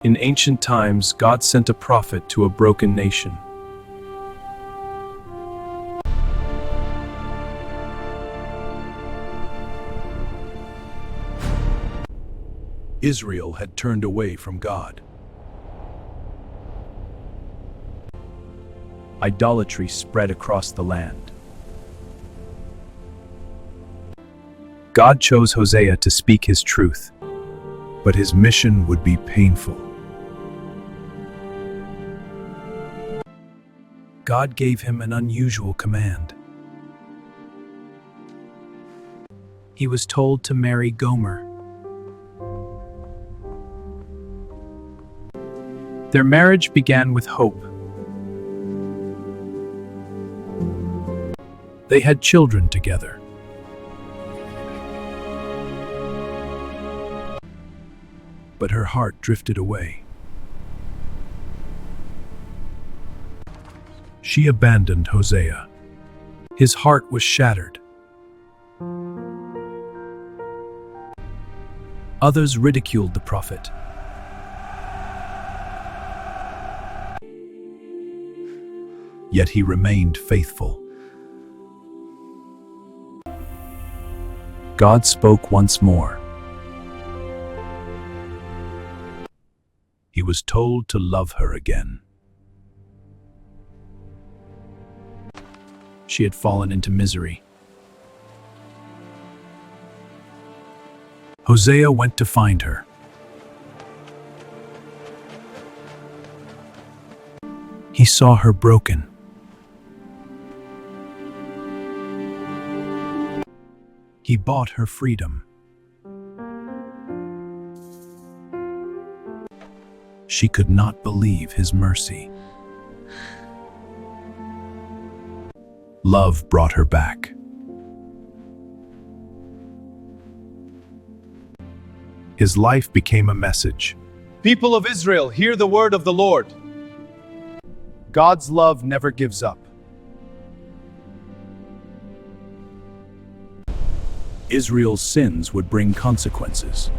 In ancient times, God sent a prophet to a broken nation. Israel had turned away from God. Idolatry spread across the land. God chose Hosea to speak his truth, but his mission would be painful. God gave him an unusual command. He was told to marry Gomer. Their marriage began with hope. They had children together. But her heart drifted away. She abandoned Hosea. His heart was shattered. Others ridiculed the prophet. Yet he remained faithful. God spoke once more. He was told to love her again. She had fallen into misery. Hosea went to find her. He saw her broken. He bought her freedom. She could not believe his mercy. Love brought her back. His life became a message. People of Israel, hear the word of the Lord. God's love never gives up. Israel's sins would bring consequences.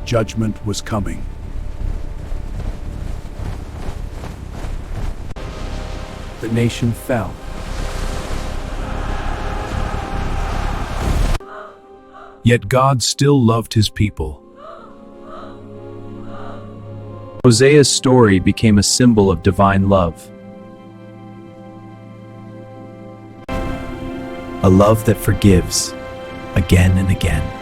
Judgment was coming. The nation fell. Yet God still loved his people. Hosea's story became a symbol of divine love. A love that forgives again and again.